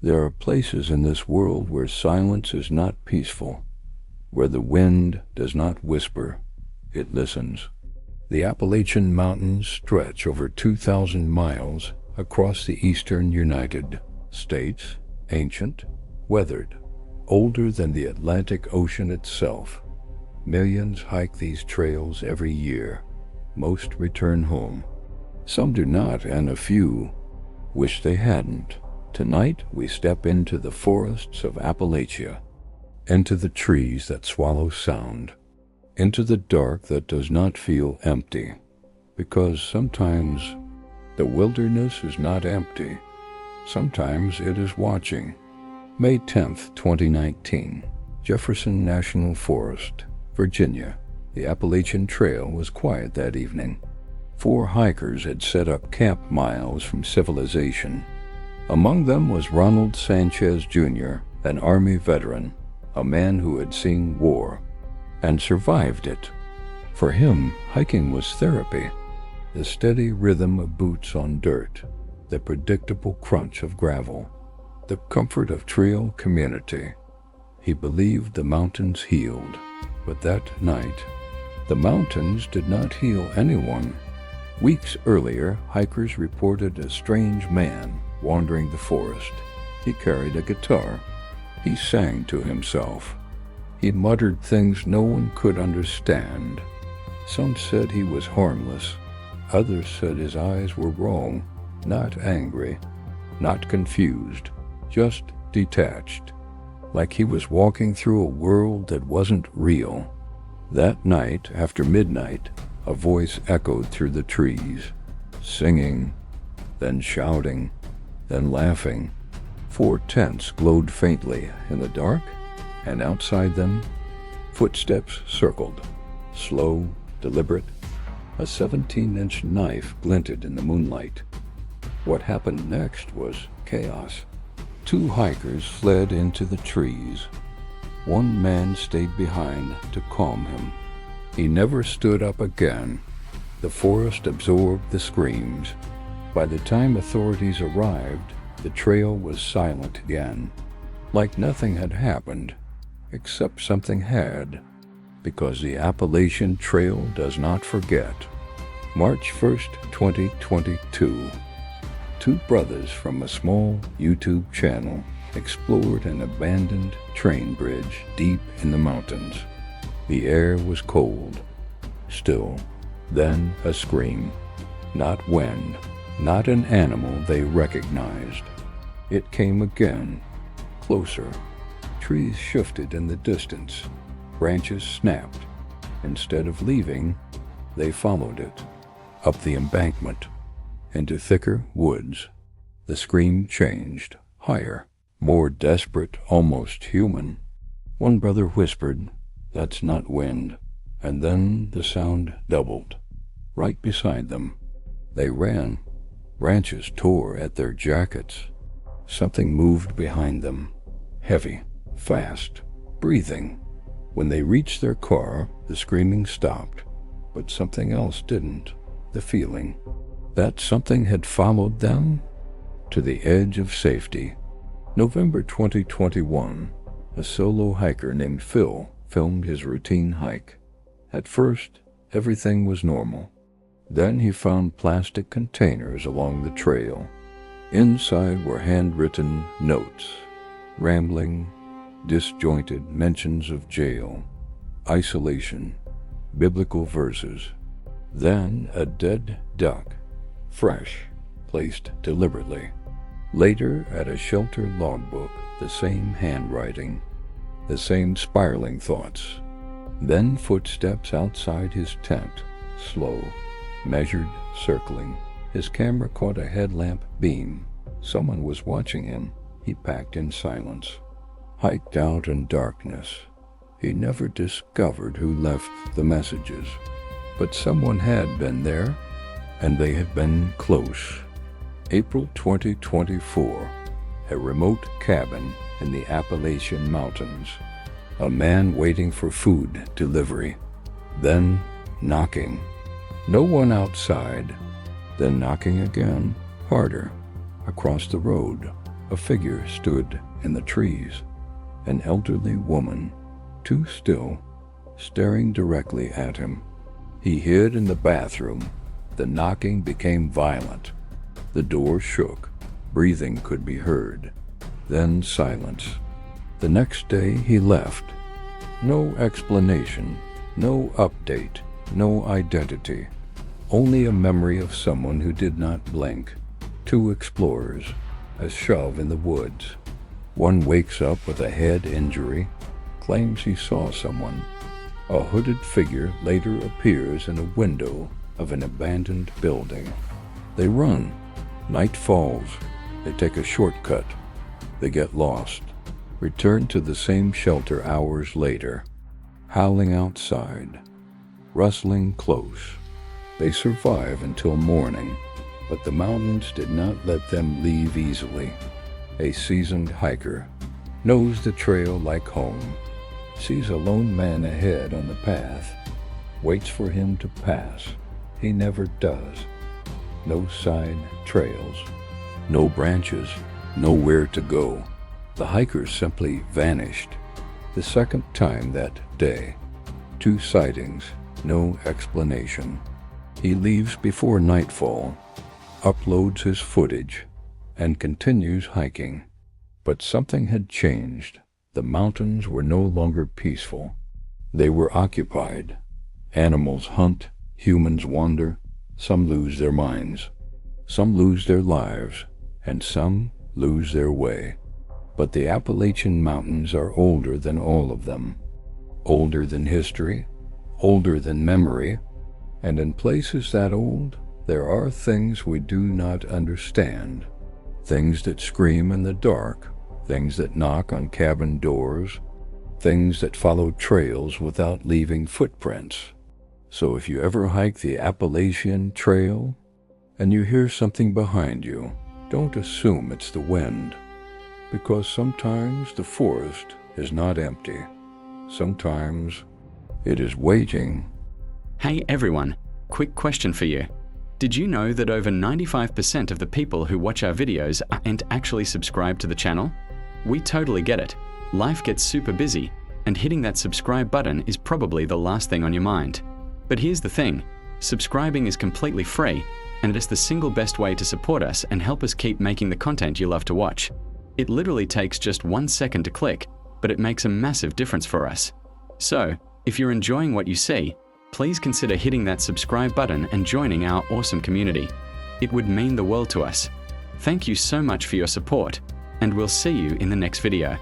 There are places in this world where silence is not peaceful, where the wind does not whisper, it listens. The Appalachian Mountains stretch over 2,000 miles across the eastern United States, ancient, weathered, older than the Atlantic Ocean itself. Millions hike these trails every year. Most return home. Some do not, and a few wish they hadn't. Tonight we step into the forests of Appalachia, into the trees that swallow sound, into the dark that does not feel empty, because sometimes the wilderness is not empty. Sometimes it is watching. May 10th, 2019, Jefferson National Forest, Virginia. The Appalachian Trail was quiet that evening. 4 hikers had set up camp miles from civilization. Among them was Ronald Sanchez Jr., an Army veteran, a man who had seen war and survived it. For him, hiking was therapy. The steady rhythm of boots on dirt, the predictable crunch of gravel, the comfort of trail community. He believed the mountains healed, but that night, the mountains did not heal anyone. Weeks earlier, hikers reported a strange man wandering the forest. He carried a guitar. He sang to himself. He muttered things no one could understand. Some said he was harmless. Others said his eyes were wrong, not angry, not confused, just detached, like he was walking through a world that wasn't real. That night, after midnight, a voice echoed through the trees, singing, then shouting, then laughing. 4 tents glowed faintly in the dark, and outside them, footsteps circled, slow, deliberate. A 17-inch knife glinted in the moonlight. What happened next was chaos. 2 hikers fled into the trees. 1 man stayed behind to calm him. He never stood up again. The forest absorbed the screams. By the time authorities arrived, the trail was silent again, like nothing had happened, except something had, because the Appalachian Trail does not forget. March 1st, 2022. 2 brothers from a small YouTube channel explored an abandoned train bridge deep in the mountains. The air was cold, still, then a scream. Not wind, not an animal they recognized. It came again, closer. Trees shifted in the distance. Branches snapped. Instead of leaving, they followed it. Up the embankment, into thicker woods. The scream changed, higher, more desperate, almost human. One brother whispered, "That's not wind." And then the sound doubled. Right beside them. They ran. Branches tore at their jackets. Something moved behind them. Heavy, fast, breathing. When they reached their car, the screaming stopped. But something else didn't. The feeling that something had followed them to the edge of safety. November 2021, a solo hiker named Phil filmed his routine hike. At first, everything was normal. Then he found plastic containers along the trail. Inside were handwritten notes, rambling, disjointed mentions of jail, isolation, biblical verses. Then a dead duck, fresh, placed deliberately. Later, at a shelter logbook, the same handwriting, the same spiraling thoughts. Then footsteps outside his tent, slow, measured, circling. His camera caught a headlamp beam. Someone was watching him. He packed in silence, hiked out in darkness. He never discovered who left the messages. But someone had been there, and they had been close. April 2024, a remote cabin in the Appalachian Mountains. A man waiting for food delivery. Then knocking. No one outside. Then knocking again, harder, across the road. A figure stood in the trees, an elderly woman, too still, staring directly at him. He hid in the bathroom. The knocking became violent. The door shook. Breathing could be heard. Then silence. The next day he left. No explanation, no update, no identity. Only a memory of someone who did not blink. 2 explorers, a shove in the woods. One wakes up with a head injury, claims he saw someone. A hooded figure later appears in a window of an abandoned building. They run. Night falls. They take a shortcut. They get lost. Return to the same shelter hours later. Howling outside. Rustling close. They survive until morning, but the mountains did not let them leave easily. A seasoned hiker knows the trail like home, sees a lone man ahead on the path, waits for him to pass. He never does. No side trails, no branches, nowhere to go. The hiker simply vanished. The second time that day. 2 sightings, no explanation. He leaves before nightfall, uploads his footage, and continues hiking. But something had changed. The mountains were no longer peaceful. They were occupied. Animals hunt, humans wander, some lose their minds, some lose their lives, and some lose their way. But the Appalachian Mountains are older than all of them. Older than history, older than memory, and in places that old, there are things we do not understand. Things that scream in the dark, things that knock on cabin doors, things that follow trails without leaving footprints. So if you ever hike the Appalachian Trail and you hear something behind you, don't assume it's the wind, because sometimes the forest is not empty. Sometimes it is waiting. Hey everyone, quick question for you. Did you know that over 95% of the people who watch our videos aren't actually subscribed to the channel? We totally get it. Life gets super busy, and hitting that subscribe button is probably the last thing on your mind. But here's the thing, subscribing is completely free, and it is the single best way to support us and help us keep making the content you love to watch. It literally takes just 1 second to click, but it makes a massive difference for us. So, if you're enjoying what you see, please consider hitting that subscribe button and joining our awesome community. It would mean the world to us. Thank you so much for your support, and we'll see you in the next video.